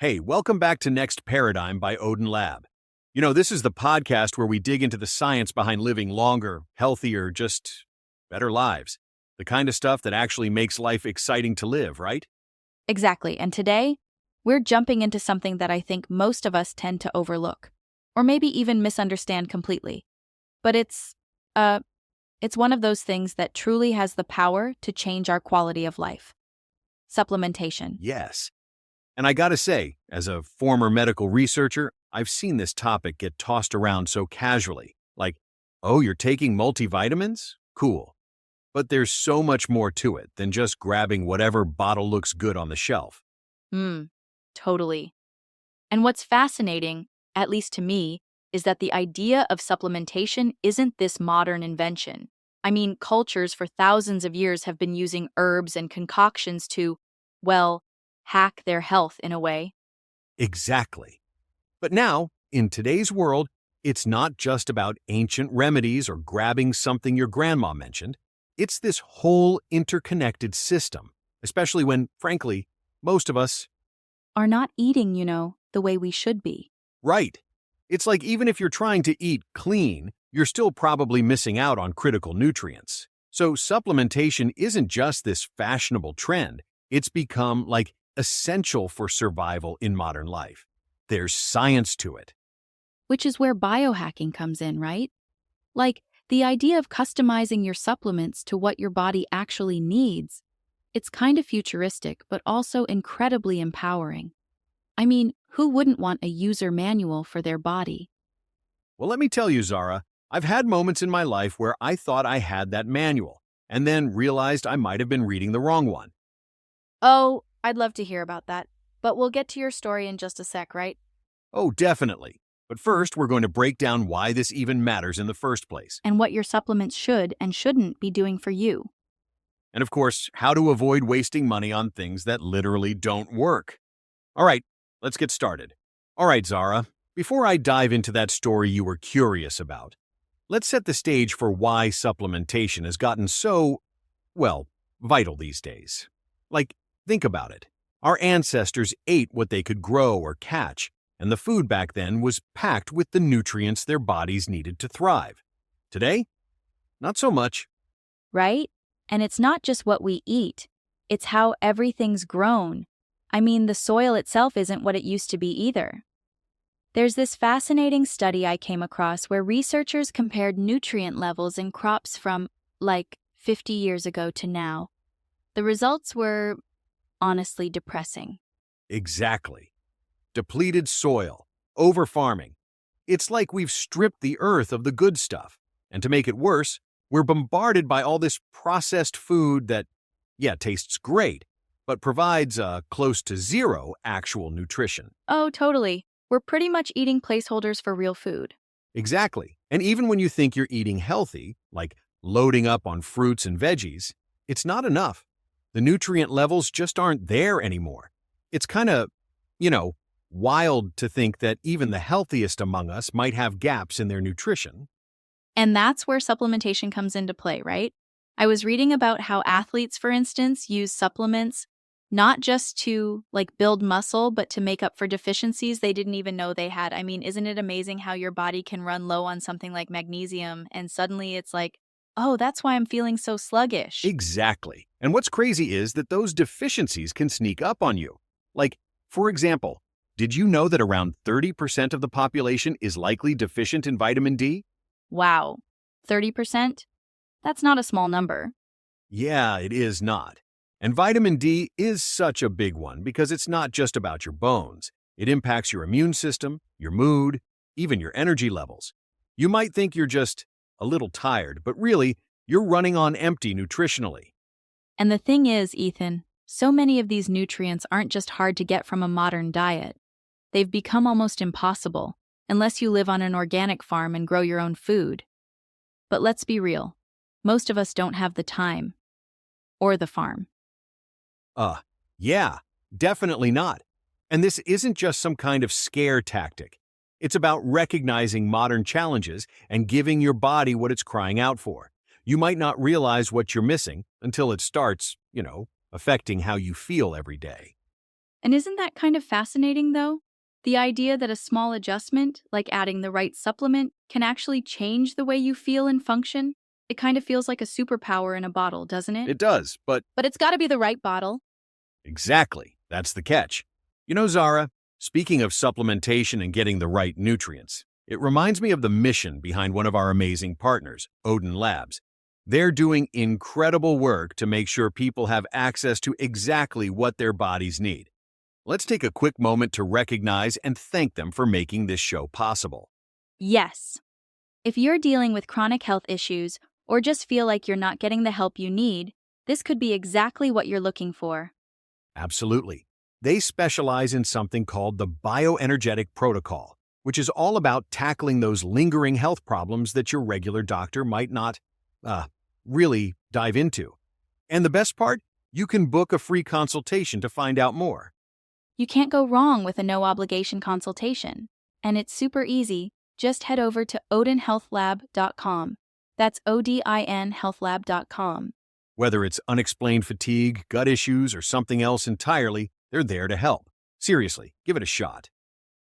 Hey, welcome back to Next Paradigm by Odin Lab. This is the podcast where we dig into the science behind living longer, healthier, just better lives. The kind of stuff that actually makes life exciting to live, right? Exactly. And today, we're jumping into something that I think most of us tend to overlook, or maybe even misunderstand completely. But it's one of those things that truly has the power to change our quality of life. Supplementation. Yes. And I gotta say, as a former medical researcher, I've seen this topic get tossed around so casually. Like, oh, you're taking multivitamins? Cool. But there's so much more to it than just grabbing whatever bottle looks good on the shelf. Hmm, totally. And what's fascinating, at least to me, is that the idea of supplementation isn't this modern invention. I mean, cultures for thousands of years have been using herbs and concoctions to, well, hack their health in a way. Exactly. But now, in today's world, it's not just about ancient remedies or grabbing something your grandma mentioned. It's this whole interconnected system, especially when, frankly, most of us, Are not eating, the way we should be. right. It's like even if you're trying to eat clean, you're still probably missing out on critical nutrients. So supplementation isn't just this fashionable trend, it's become like essential for survival in modern life. There's science to it. Which is where biohacking comes in, right? Like, the idea of customizing your supplements to what your body actually needs. It's kind of futuristic, but also incredibly empowering. I mean, who wouldn't want a user manual for their body? Well, let me tell you, Zara, I've had moments in my life where I thought I had that manual, and then realized I might have been reading the wrong one. Oh, I'd love to hear about that. But we'll get to your story in just a sec, right? Oh, definitely. But first, we're going to break down why this even matters in the first place. And what your supplements should and shouldn't be doing for you. And of course, how to avoid wasting money on things that literally don't work. All right, let's get started. All right, Zara, before I dive into that story you were curious about, let's set the stage for why supplementation has gotten so, well, vital these days. Like, think about it. Our ancestors ate what they could grow or catch, and the food back then was packed with the nutrients their bodies needed to thrive. Today, not so much. Right? And it's not just what we eat, it's how everything's grown. I mean, the soil itself isn't what it used to be either. There's this fascinating study I came across where researchers compared nutrient levels in crops from, like, 50 years ago to now. The results were honestly depressing. Exactly. Depleted soil, over-farming. It's like we've stripped the earth of the good stuff. And to make it worse, we're bombarded by all this processed food that, yeah, tastes great, but provides close to zero actual nutrition. Oh, totally. We're pretty much eating placeholders for real food. Exactly. And even when you think you're eating healthy, like loading up on fruits and veggies, it's not enough. The nutrient levels just aren't there anymore. It's kind of, you know, wild to think that even the healthiest among us might have gaps in their nutrition. And that's where supplementation comes into play, right? I was reading about how athletes, for instance, use supplements not just to build muscle, but to make up for deficiencies they didn't even know they had. I mean, isn't it amazing how your body can run low on something like magnesium and suddenly it's like, oh, that's why I'm feeling so sluggish. Exactly. And what's crazy is that those deficiencies can sneak up on you. Like, for example, did you know that around 30% of the population is likely deficient in vitamin D? Wow, 30%? That's not a small number. Yeah, it is not. And vitamin D is such a big one because it's not just about your bones. It impacts your immune system, your mood, even your energy levels. You might think you're just a little tired, but really, you're running on empty nutritionally. And the thing is, Ethan, so many of these nutrients aren't just hard to get from a modern diet. They've become almost impossible, unless you live on an organic farm and grow your own food. But let's be real, most of us don't have the time or the farm. Uh, yeah, definitely not. And this isn't just some kind of scare tactic. It's about recognizing modern challenges and giving your body what it's crying out for. You might not realize what you're missing until it starts, affecting how you feel every day. And isn't that kind of fascinating, though? The idea that a small adjustment, like adding the right supplement, can actually change the way you feel and function? It kind of feels like a superpower in a bottle, doesn't it? It does, but But it's gotta be the right bottle. exactly, that's the catch. You know, Zara, speaking of supplementation and getting the right nutrients, it reminds me of the mission behind one of our amazing partners, Odin Labs. They're doing incredible work to make sure people have access to exactly what their bodies need. Let's take a quick moment to recognize and thank them for making this show possible. Yes. If you're dealing with chronic health issues or just feel like you're not getting the help you need, this could be exactly what you're looking for. Absolutely. They specialize in something called the bioenergetic protocol, which is all about tackling those lingering health problems that your regular doctor might not, uh, really dive into. And the best part? You can book a free consultation to find out more. You can't go wrong with a no obligation consultation. And it's super easy. Just head over to odinhealthlab.com. That's ODIN healthlab.com. Whether it's unexplained fatigue, gut issues, or something else entirely, they're there to help. Seriously, give it a shot.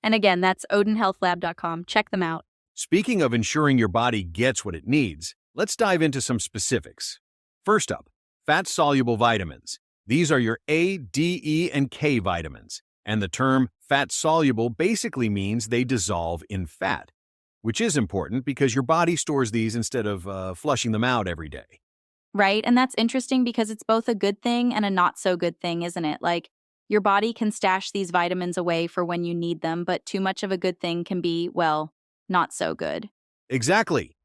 And again, that's odinhealthlab.com. Check them out. Speaking of ensuring your body gets what it needs, let's dive into some specifics. First up, fat-soluble vitamins. These are your A, D, E, and K vitamins, and the term fat-soluble basically means they dissolve in fat, which is important because your body stores these instead of flushing them out every day. Right? And that's interesting because it's both a good thing and a not so good thing, isn't it? Like, your body can stash these vitamins away for when you need them, but too much of a good thing can be, well, not so good. Exactly.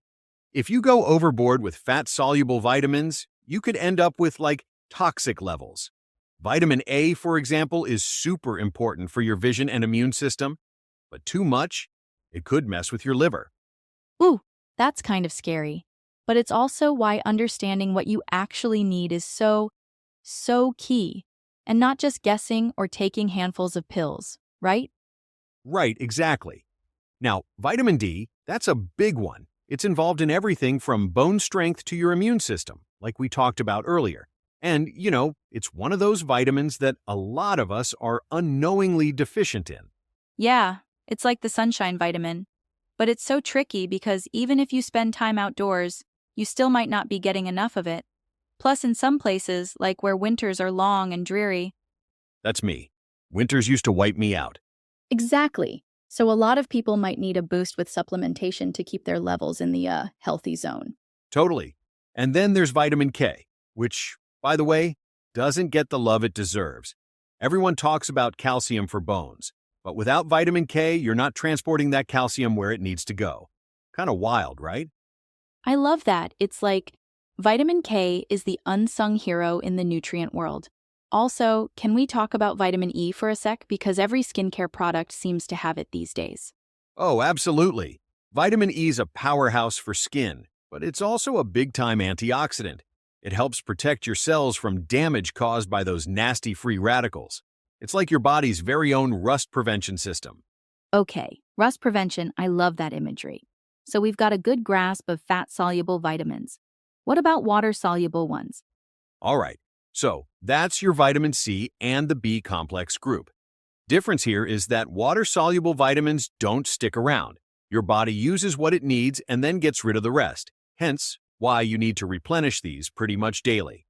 If you go overboard with fat-soluble vitamins, you could end up with, toxic levels. Vitamin A, for example, is super important for your vision and immune system, but too much, it could mess with your liver. Ooh, that's kind of scary. But it's also why understanding what you actually need is so key, and not just guessing or taking handfuls of pills, right? Right, exactly. Now, vitamin D, that's a big one. It's involved in everything from bone strength to your immune system, like we talked about earlier. And, it's one of those vitamins that a lot of us are unknowingly deficient in. Yeah, it's like the sunshine vitamin. But it's so tricky because even if you spend time outdoors, you still might not be getting enough of it. Plus, in some places, like where winters are long and dreary. That's me. Winters used to wipe me out. Exactly. So a lot of people might need a boost with supplementation to keep their levels in the healthy zone. Totally. And then there's vitamin K, which, by the way, doesn't get the love it deserves. Everyone talks about calcium for bones, but without vitamin K, you're not transporting that calcium where it needs to go. Kind of wild, right? I love that. It's like vitamin K is the unsung hero in the nutrient world. Also, can we talk about vitamin E for a sec? Because every skincare product seems to have it these days. Oh, absolutely. Vitamin E is a powerhouse for skin, but it's also a big-time antioxidant. It helps protect your cells from damage caused by those nasty free radicals. It's like your body's very own rust prevention system. Okay, rust prevention, I love that imagery. So we've got a good grasp of fat-soluble vitamins. What about water-soluble ones? All right, so that's your vitamin C and the B complex group. Difference here is that water-soluble vitamins don't stick around. Your body uses what it needs and then gets rid of the rest. Hence, why you need to replenish these pretty much daily.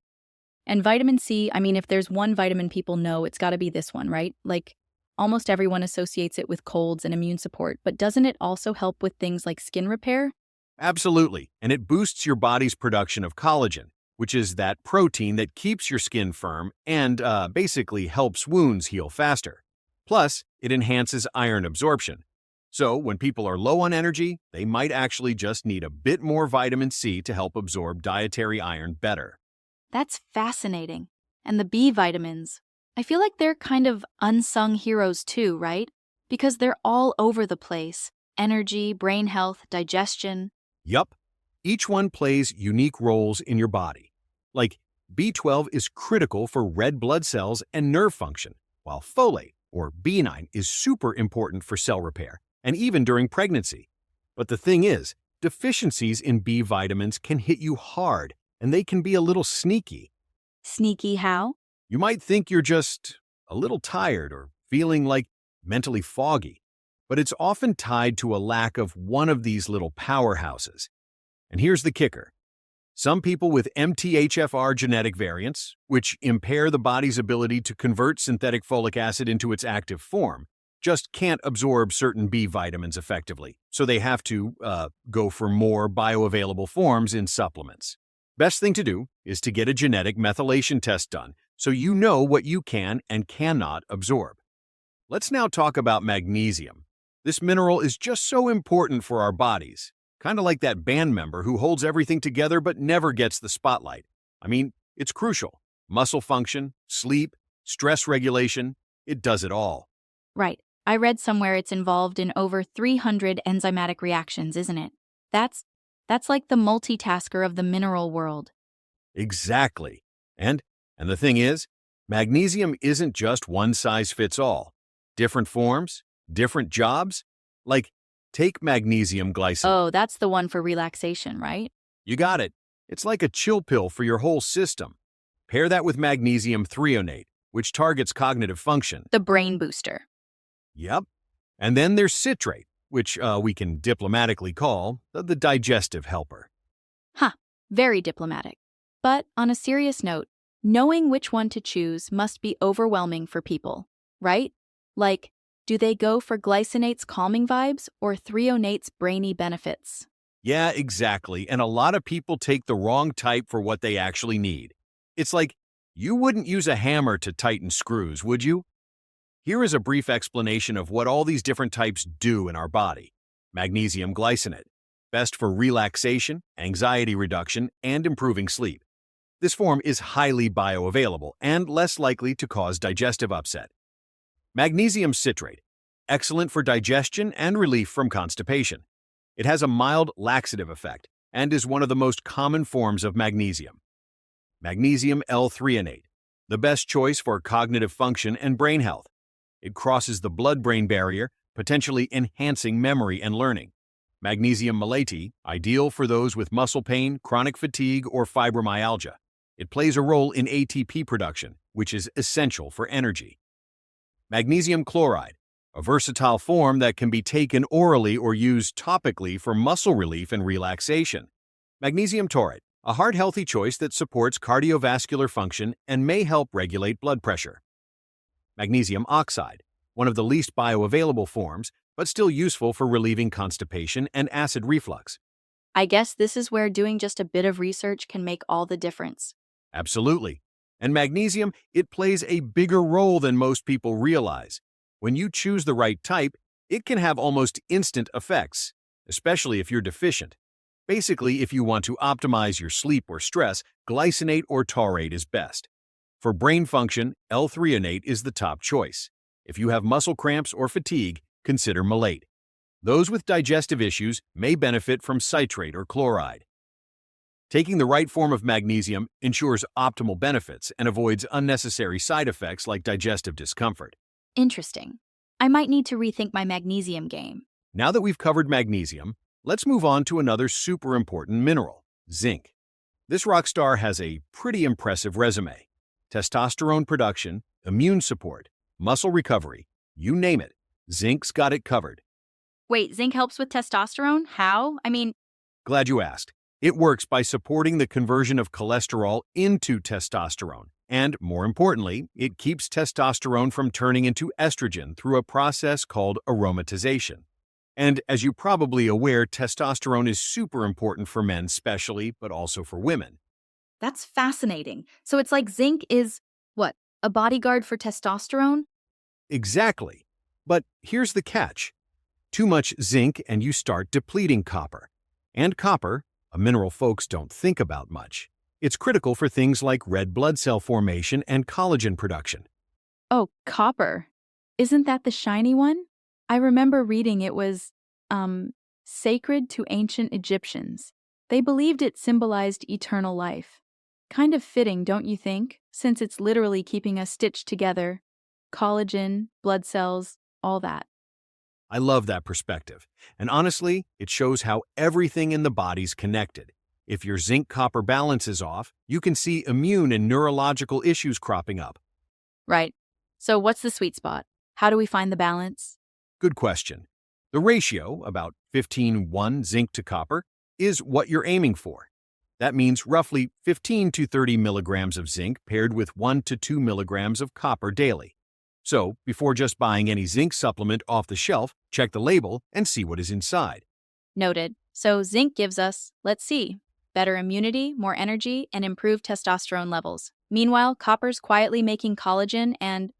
And vitamin C, I mean, if there's one vitamin people know, it's got to be this one, right? Like, almost everyone associates it with colds and immune support, but doesn't it also help with things like skin repair? Absolutely, and it boosts your body's production of collagen, which is that protein that keeps your skin firm and basically helps wounds heal faster. Plus, it enhances iron absorption. So, when people are low on energy, they might actually just need a bit more vitamin C to help absorb dietary iron better. That's fascinating. And the B vitamins. I feel like they're kind of unsung heroes too, right? Because they're all over the place. Energy, brain health, digestion. Yup, each one plays unique roles in your body. Like, B12 is critical for red blood cells and nerve function, while folate, or B9, is super important for cell repair, and even during pregnancy. But the thing is, deficiencies in B vitamins can hit you hard, and they can be a little sneaky. Sneaky how? You might think you're just a little tired, or feeling like mentally foggy. But it's often tied to a lack of one of these little powerhouses. And here's the kicker. Some people with MTHFR genetic variants, which impair the body's ability to convert synthetic folic acid into its active form, just can't absorb certain B vitamins effectively, so they have to go for more bioavailable forms in supplements. Best thing to do is to get a genetic methylation test done so you know what you can and cannot absorb. Let's now talk about magnesium. This mineral is just so important for our bodies. Kind of like that band member who holds everything together but never gets the spotlight. I mean, it's crucial. Muscle function, sleep, stress regulation, it does it all. Right. I read somewhere it's involved in over 300 enzymatic reactions, isn't it? That's like the multitasker of the mineral world. Exactly. And the thing is, magnesium isn't just one size fits all. Different forms, different jobs. Like, take magnesium glycinate. Oh, that's the one for relaxation, right? You got it. It's like a chill pill for your whole system. Pair that with magnesium threonate, which targets cognitive function. The brain booster. Yep. And then there's citrate, which we can diplomatically call the digestive helper. Huh, very diplomatic. But on a serious note, knowing which one to choose must be overwhelming for people, right? Like, do they go for glycinate's calming vibes or threonate's brainy benefits? Yeah, exactly. And a lot of people take the wrong type for what they actually need. It's like, you wouldn't use a hammer to tighten screws, would you? Here is a brief explanation of what all these different types do in our body. Magnesium glycinate, best for relaxation, anxiety reduction, and improving sleep. This form is highly bioavailable and less likely to cause digestive upset. Magnesium citrate, excellent for digestion and relief from constipation. It has a mild laxative effect and is one of the most common forms of magnesium. Magnesium L-threonate, the best choice for cognitive function and brain health. It crosses the blood-brain barrier, potentially enhancing memory and learning. Magnesium malate, ideal for those with muscle pain, chronic fatigue, or fibromyalgia. It plays a role in ATP production, which is essential for energy. Magnesium chloride, a versatile form that can be taken orally or used topically for muscle relief and relaxation. Magnesium taurate, a heart-healthy choice that supports cardiovascular function and may help regulate blood pressure. Magnesium oxide, one of the least bioavailable forms, but still useful for relieving constipation and acid reflux. I guess this is where doing just a bit of research can make all the difference. Absolutely. And magnesium, it plays a bigger role than most people realize. When you choose the right type, it can have almost instant effects, especially if you're deficient. Basically, if you want to optimize your sleep or stress, glycinate or taurate is best. For brain function, L-threonate is the top choice. If you have muscle cramps or fatigue, consider malate. Those with digestive issues may benefit from citrate or chloride. Taking the right form of magnesium ensures optimal benefits and avoids unnecessary side effects like digestive discomfort. Interesting. I might need to rethink my magnesium game. Now that we've covered magnesium, let's move on to another super important mineral, zinc. This rock star has a pretty impressive resume. Testosterone production, immune support, muscle recovery, you name it, zinc's got it covered. Wait, zinc helps with testosterone? How? Glad you asked. It works by supporting the conversion of cholesterol into testosterone. And more importantly, it keeps testosterone from turning into estrogen through a process called aromatization. And as you're probably aware, testosterone is super important for men especially, but also for women. That's fascinating. So it's like zinc is, what, a bodyguard for testosterone? Exactly. But here's the catch. Too much zinc and you start depleting copper. And copper, a mineral folks don't think about much. It's critical for things like red blood cell formation and collagen production. Oh, copper. Isn't that the shiny one? I remember reading it was, sacred to ancient Egyptians. They believed it symbolized eternal life. Kind of fitting, don't you think? Since it's literally keeping us stitched together. Collagen, blood cells, all that. I love that perspective. And honestly, it shows how everything in the body's connected. If your zinc-copper balance is off, you can see immune and neurological issues cropping up. Right. So, what's the sweet spot? How do we find the balance? Good question. The ratio, about 15:1 zinc to copper, is what you're aiming for. That means roughly 15 to 30 milligrams of zinc paired with 1 to 2 milligrams of copper daily. So, before just buying any zinc supplement off the shelf, check the label and see what is inside. Noted. So, zinc gives us, let's see, better immunity, more energy, and improved testosterone levels. Meanwhile, copper's quietly making collagen and,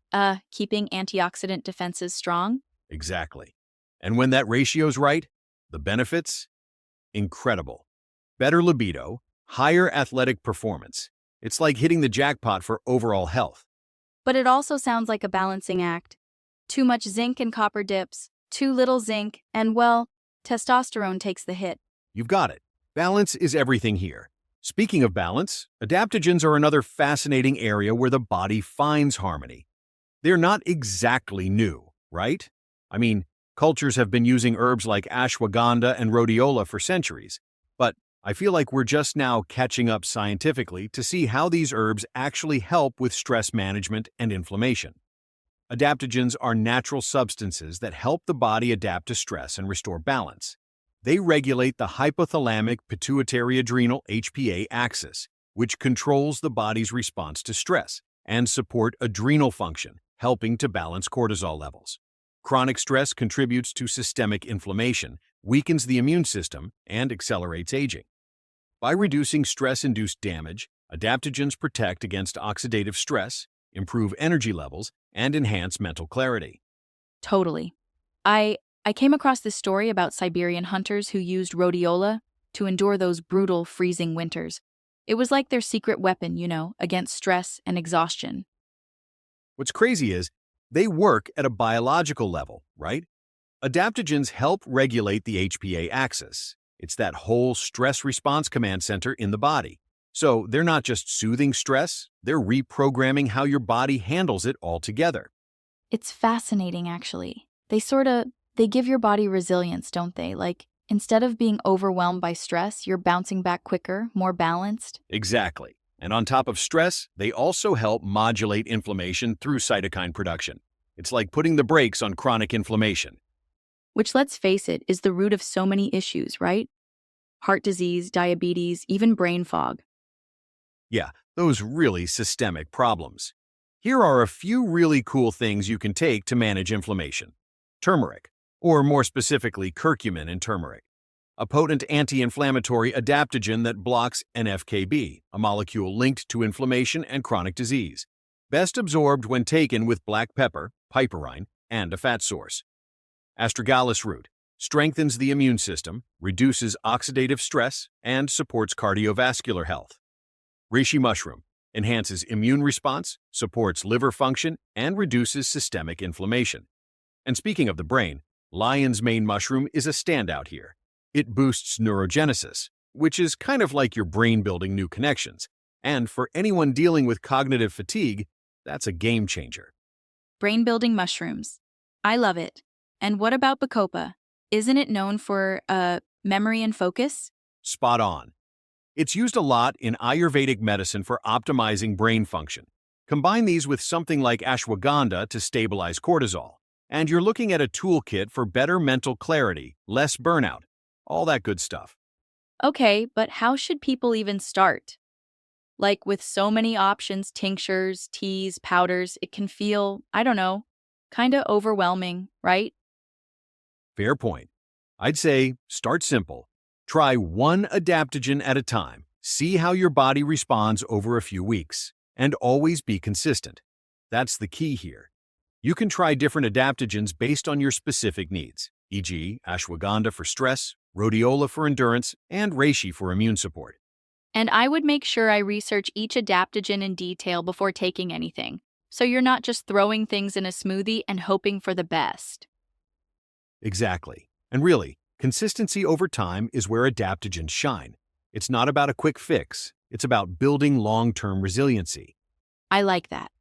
keeping antioxidant defenses strong. Exactly. And when that ratio's right, the benefits? Incredible. Better libido, higher athletic performance. It's like hitting the jackpot for overall health. But it also sounds like a balancing act. Too much zinc and copper dips, too little zinc, and well, testosterone takes the hit. You've got it. Balance is everything here. Speaking of balance, adaptogens are another fascinating area where the body finds harmony. They're not exactly new, right? I mean, cultures have been using herbs like ashwagandha and rhodiola for centuries, but I feel like we're just now catching up scientifically to see how these herbs actually help with stress management and inflammation. Adaptogens are natural substances that help the body adapt to stress and restore balance. They regulate the hypothalamic pituitary adrenal HPA axis, which controls the body's response to stress, and support adrenal function, helping to balance cortisol levels. Chronic stress contributes to systemic inflammation, weakens the immune system, and accelerates aging. By reducing stress-induced damage, adaptogens protect against oxidative stress, improve energy levels, and enhance mental clarity. Totally. I came across this story about Siberian hunters who used rhodiola to endure those brutal, freezing winters. It was like their secret weapon, against stress and exhaustion. What's crazy is, they work at a biological level, right? Adaptogens help regulate the HPA axis. It's that whole stress response command center in the body. So they're not just soothing stress, they're reprogramming how your body handles it altogether. It's fascinating, actually. They give your body resilience, don't they? Like, instead of being overwhelmed by stress, you're bouncing back quicker, more balanced. Exactly. And on top of stress, they also help modulate inflammation through cytokine production. It's like putting the brakes on chronic inflammation. Which, let's face it, is the root of so many issues, right? Heart disease, diabetes, even brain fog. Yeah, those really systemic problems. Here are a few really cool things you can take to manage inflammation. Turmeric, or more specifically curcumin in turmeric, a potent anti-inflammatory adaptogen that blocks NF-κB, a molecule linked to inflammation and chronic disease. Best absorbed when taken with black pepper, piperine, and a fat source. Astragalus root strengthens the immune system, reduces oxidative stress, and supports cardiovascular health. Reishi mushroom enhances immune response, supports liver function, and reduces systemic inflammation. And speaking of the brain, lion's mane mushroom is a standout here. It boosts neurogenesis, which is kind of like your brain building new connections. And for anyone dealing with cognitive fatigue, that's a game changer. Brain building mushrooms. I love it. And what about bacopa? Isn't it known for memory and focus? Spot on. It's used a lot in Ayurvedic medicine for optimizing brain function. Combine these with something like ashwagandha to stabilize cortisol, and you're looking at a toolkit for better mental clarity, less burnout, all that good stuff. Okay, but how should people even start? Like, with so many options, tinctures, teas, powders, it can feel, I don't know, kind of overwhelming, right? Fair point. I'd say start simple. Try one adaptogen at a time. See how your body responds over a few weeks, and always be consistent. That's the key here. You can try different adaptogens based on your specific needs, e.g., ashwagandha for stress, rhodiola for endurance, and reishi for immune support. And I would make sure I research each adaptogen in detail before taking anything, so you're not just throwing things in a smoothie and hoping for the best. Exactly. And really, consistency over time is where adaptogens shine. It's not about a quick fix. It's about building long-term resiliency. I like that.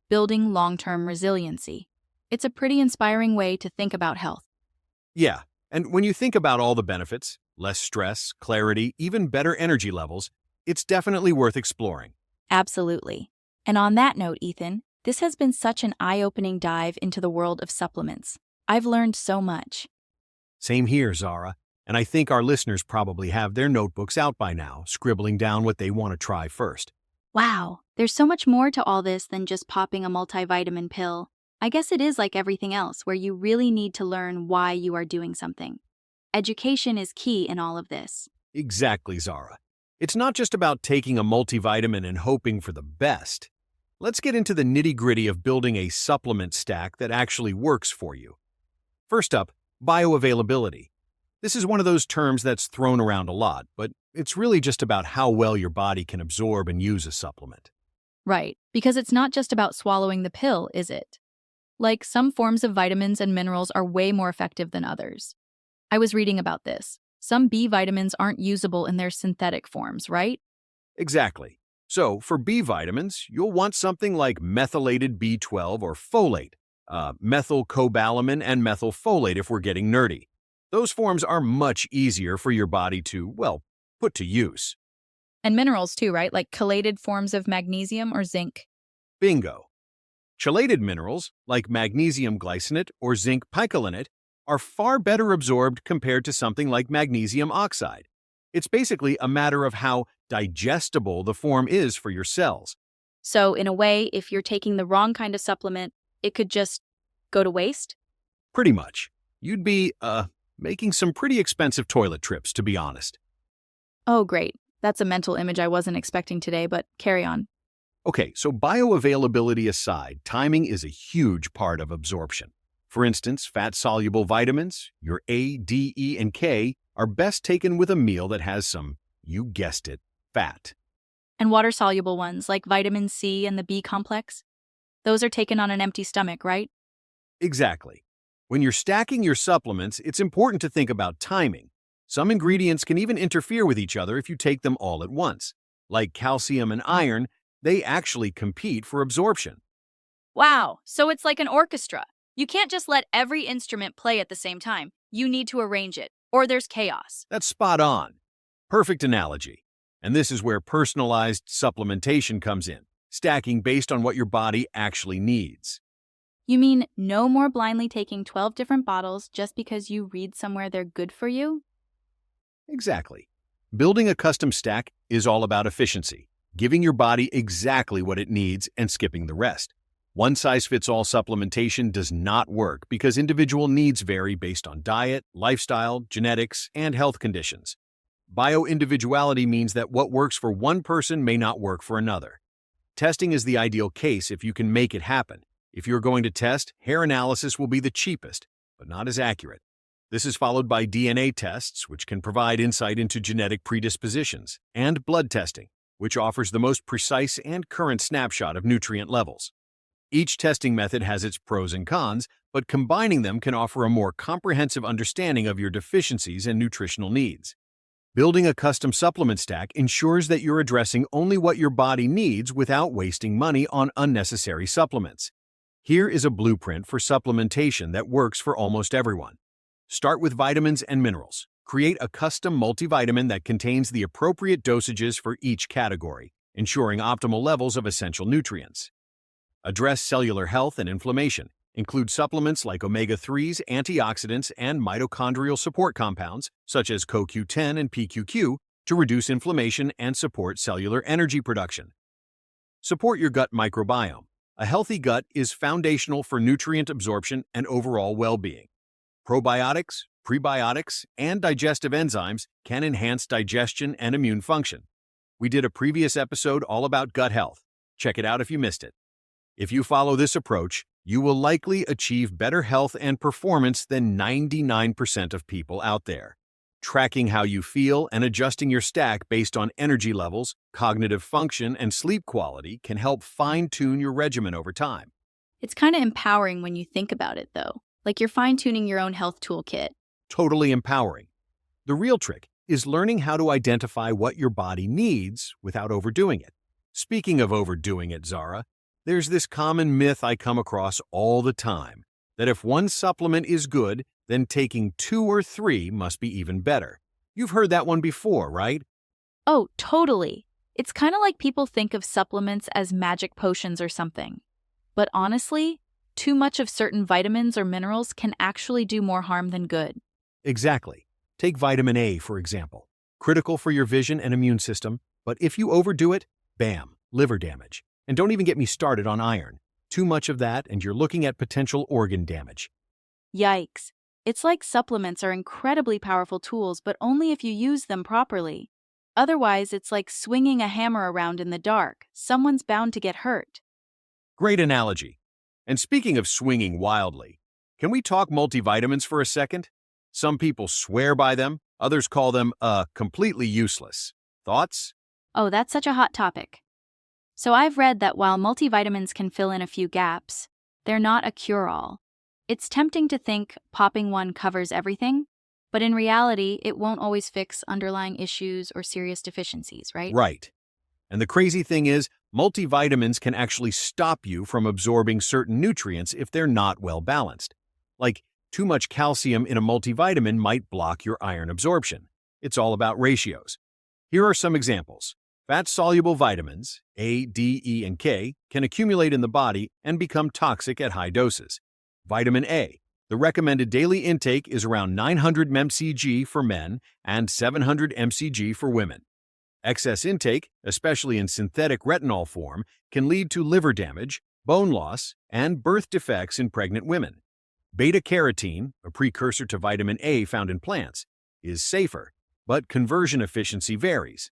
Building long-term resiliency. It's a pretty inspiring way to think about health. Yeah, and when you think about all the benefits, less stress, clarity, even better energy levels, it's definitely worth exploring. Absolutely. And on that note, Ethan, This has been such an eye-opening dive into the world of supplements. I've learned so much. Same here, Zara. And I think our listeners probably have their notebooks out by now, scribbling down what they want to try first. Wow, there's so much more to all this than just popping a multivitamin pill. I guess it is like everything else, where you really need to learn why you are doing something. Education is key in all of this. Exactly, Zara. It's not just about taking a multivitamin and hoping for the best. Let's get into the nitty-gritty of building a supplement stack that actually works for you. First up, bioavailability. This is one of those terms that's thrown around a lot, but it's really just about how well your body can absorb and use a supplement. Right, because it's not just about swallowing the pill, is it? Like, some forms of vitamins and minerals are way more effective than others. I was reading about this. Some B vitamins aren't usable in their synthetic forms, right? Exactly. So, for B vitamins, you'll want something like methylated B12 or folate, methylcobalamin and methylfolate if we're getting nerdy. Those forms are much easier for your body to, well, put to use. And minerals too, right? Like chelated forms of magnesium or zinc. Bingo. Chelated minerals, like magnesium glycinate or zinc picolinate, are far better absorbed compared to something like magnesium oxide. It's basically a matter of how digestible the form is for your cells. So, in a way, if you're taking the wrong kind of supplement, it could just go to waste? Pretty much. You'd be, making some pretty expensive toilet trips, to be honest. Oh, great. That's a mental image I wasn't expecting today, but carry on. Okay, so bioavailability aside, timing is a huge part of absorption. For instance, fat-soluble vitamins, your A, D, E, and K, are best taken with a meal that has some, you guessed it, fat. And water-soluble ones, like vitamin C and the B complex? Those are taken on an empty stomach, right? Exactly. When you're stacking your supplements, it's important to think about timing. Some ingredients can even interfere with each other if you take them all at once. Like calcium and iron, they actually compete for absorption. Wow, so it's like an orchestra. You can't just let every instrument play at the same time. You need to arrange it, or there's chaos. That's spot on. Perfect analogy. And this is where personalized supplementation comes in, stacking based on what your body actually needs. You mean no more blindly taking 12 different bottles just because you read somewhere they're good for you? Exactly. Building a custom stack is all about efficiency, giving your body exactly what it needs and skipping the rest. One-size-fits-all supplementation does not work because individual needs vary based on diet, lifestyle, genetics, and health conditions. Bioindividuality means that what works for one person may not work for another. Testing is the ideal case if you can make it happen. If you're going to test, hair analysis will be the cheapest, but not as accurate. This is followed by DNA tests, which can provide insight into genetic predispositions, and blood testing, which offers the most precise and current snapshot of nutrient levels. Each testing method has its pros and cons, but combining them can offer a more comprehensive understanding of your deficiencies and nutritional needs. Building a custom supplement stack ensures that you're addressing only what your body needs without wasting money on unnecessary supplements. Here is a blueprint for supplementation that works for almost everyone. Start with vitamins and minerals. Create a custom multivitamin that contains the appropriate dosages for each category, ensuring optimal levels of essential nutrients. Address cellular health and inflammation. Include supplements like omega-3s, antioxidants, and mitochondrial support compounds, such as CoQ10 and PQQ, to reduce inflammation and support cellular energy production. Support your gut microbiome. A healthy gut is foundational for nutrient absorption and overall well-being. Probiotics, prebiotics, and digestive enzymes can enhance digestion and immune function. We did a previous episode all about gut health. Check it out if you missed it. If you follow this approach, you will likely achieve better health and performance than 99% of people out there. Tracking how you feel and adjusting your stack based on energy levels, cognitive function, and sleep quality can help fine-tune your regimen over time. It's kind of empowering when you think about it, though. Like you're fine-tuning your own health toolkit. Totally empowering. The real trick is learning how to identify what your body needs without overdoing it. Speaking of overdoing it, Zara, there's this common myth I come across all the time, that if one supplement is good, then taking 2 or 3 must be even better. You've heard that one before, right? Oh, totally. It's kind of like people think of supplements as magic potions or something. But honestly, too much of certain vitamins or minerals can actually do more harm than good. Exactly. Take vitamin A, for example. Critical for your vision and immune system, but if you overdo it, bam, liver damage. And don't even get me started on iron. Too much of that, and you're looking at potential organ damage. Yikes. It's like supplements are incredibly powerful tools, but only if you use them properly. Otherwise, it's like swinging a hammer around in the dark. Someone's bound to get hurt. Great analogy. And speaking of swinging wildly, can we talk multivitamins for a second? Some people swear by them, others call them, completely useless. Thoughts? Oh, that's such a hot topic. So I've read that while multivitamins can fill in a few gaps, they're not a cure-all. It's tempting to think popping one covers everything, but in reality, it won't always fix underlying issues or serious deficiencies, right? Right. And the crazy thing is, multivitamins can actually stop you from absorbing certain nutrients if they're not well balanced. Like, too much calcium in a multivitamin might block your iron absorption. It's all about ratios. Here are some examples. Fat-soluble vitamins, A, D, E, and K, can accumulate in the body and become toxic at high doses. Vitamin A. The recommended daily intake is around 900 mcg for men and 700 mcg for women. Excess intake, especially in synthetic retinol form, can lead to liver damage, bone loss, and birth defects in pregnant women. Beta-carotene, a precursor to vitamin A found in plants, is safer, but conversion efficiency varies.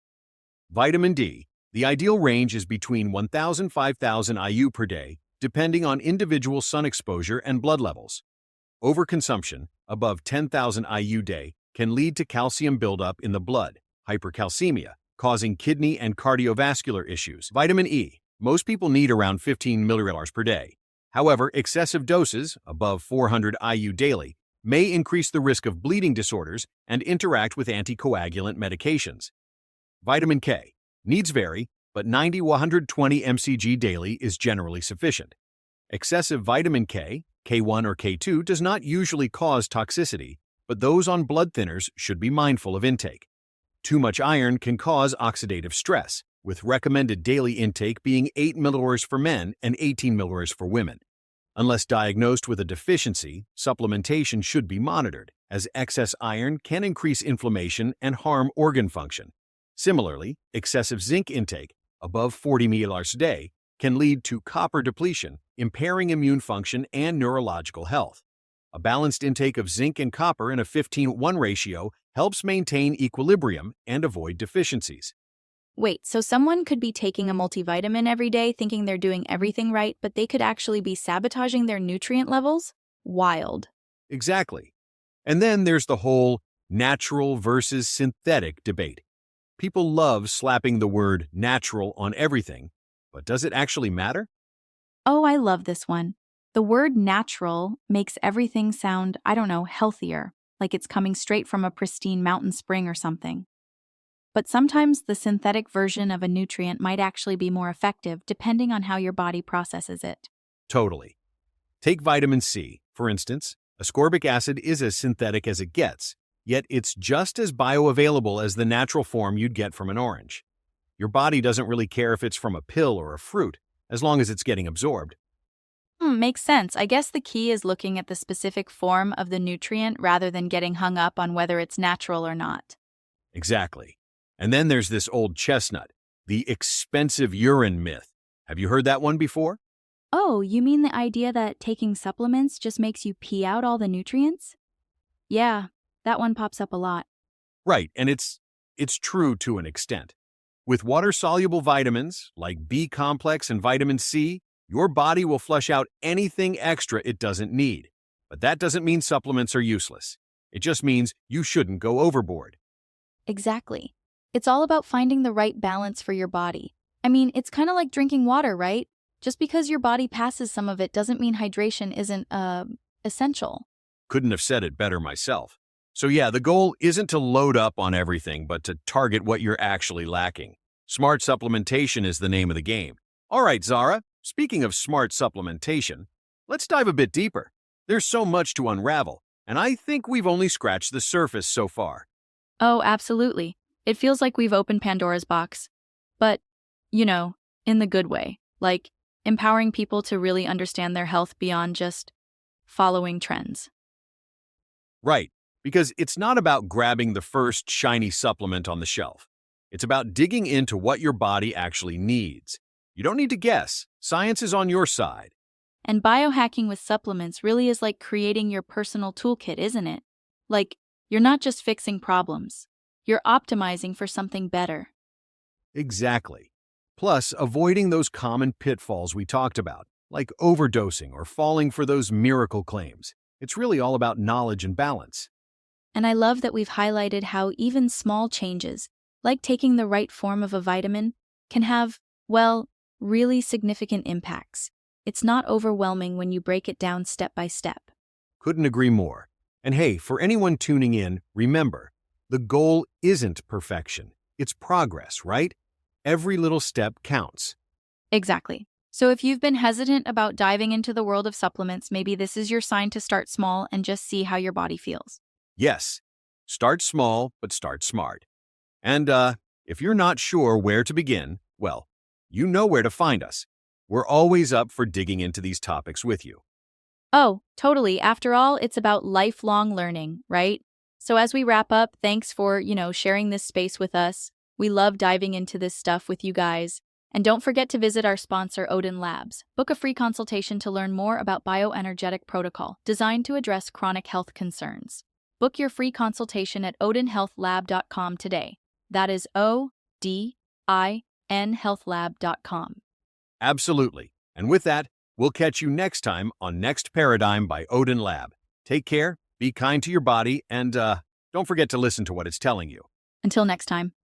Vitamin D. The ideal range is between 1,000 and 5,000 IU per day, depending on individual sun exposure and blood levels. Overconsumption, above 10,000 IU day, can lead to calcium buildup in the blood, hypercalcemia, causing kidney and cardiovascular issues. Vitamin E. Most people need around 15 milliliters per day. However, excessive doses, above 400 IU daily, may increase the risk of bleeding disorders and interact with anticoagulant medications. Vitamin K. Needs vary, but 90 to 120 mcg daily is generally sufficient. Excessive vitamin K, K1 or K2, does not usually cause toxicity, but those on blood thinners should be mindful of intake. Too much iron can cause oxidative stress, with recommended daily intake being 8 milliliters for men and 18 milliliters for women. Unless diagnosed with a deficiency, supplementation should be monitored, as excess iron can increase inflammation and harm organ function. Similarly, excessive zinc intake, above 40 milliliters a day, can lead to copper depletion, impairing immune function and neurological health. A balanced intake of zinc and copper in a 15:1 ratio helps maintain equilibrium and avoid deficiencies. Wait, so someone could be taking a multivitamin every day thinking they're doing everything right, but they could actually be sabotaging their nutrient levels? Wild. Exactly. And then there's the whole natural versus synthetic debate. People love slapping the word natural on everything, but does it actually matter? Oh, I love this one. The word natural makes everything sound, I don't know, healthier, like it's coming straight from a pristine mountain spring or something. But sometimes the synthetic version of a nutrient might actually be more effective depending on how your body processes it. Totally. Take vitamin C, for instance. Ascorbic acid is as synthetic as it gets, yet it's just as bioavailable as the natural form you'd get from an orange. Your body doesn't really care if it's from a pill or a fruit, as long as it's getting absorbed. Makes sense. I guess the key is looking at the specific form of the nutrient rather than getting hung up on whether it's natural or not. Exactly. And then there's this old chestnut, the expensive urine myth. Have you heard that one before? Oh, you mean the idea that taking supplements just makes you pee out all the nutrients? Yeah, that one pops up a lot. Right, and it's true to an extent. With water-soluble vitamins, like B-complex and vitamin C, your body will flush out anything extra it doesn't need. But that doesn't mean supplements are useless. It just means you shouldn't go overboard. Exactly. It's all about finding the right balance for your body. I mean, it's kind of like drinking water, right? Just because your body passes some of it doesn't mean hydration isn't, essential. Couldn't have said it better myself. So yeah, the goal isn't to load up on everything, but to target what you're actually lacking. Smart supplementation is the name of the game. All right, Zara, speaking of smart supplementation, let's dive a bit deeper. There's so much to unravel, and I think we've only scratched the surface so far. Oh, absolutely. It feels like we've opened Pandora's box. But, in the good way. Like, empowering people to really understand their health beyond just following trends. Right, because it's not about grabbing the first shiny supplement on the shelf. It's about digging into what your body actually needs. You don't need to guess. Science is on your side. And biohacking with supplements really is like creating your personal toolkit, isn't it? Like, you're not just fixing problems, you're optimizing for something better. Exactly. Plus, avoiding those common pitfalls we talked about, like overdosing or falling for those miracle claims. It's really all about knowledge and balance. And I love that we've highlighted how even small changes, like taking the right form of a vitamin, can have, well, really significant impacts. It's not overwhelming when you break it down step by step. Couldn't agree more. And hey, for anyone tuning in, remember, the goal isn't perfection. It's progress, right? Every little step counts. Exactly. So if you've been hesitant about diving into the world of supplements, maybe this is your sign to start small and just see how your body feels. Yes, start small, but start smart. And if you're not sure where to begin, well, you know where to find us. We're always up for digging into these topics with you. Oh, totally. After all, it's about lifelong learning, right? So as we wrap up, thanks for, sharing this space with us. We love diving into this stuff with you guys. And don't forget to visit our sponsor, Odin Labs. Book a free consultation to learn more about bioenergetic protocol designed to address chronic health concerns. Book your free consultation at odinhealthlab.com today. That is ODIN healthlab.com. Absolutely. And with that, we'll catch you next time on Next Paradigm by Odin Lab. Take care, be kind to your body, and don't forget to listen to what it's telling you. Until next time.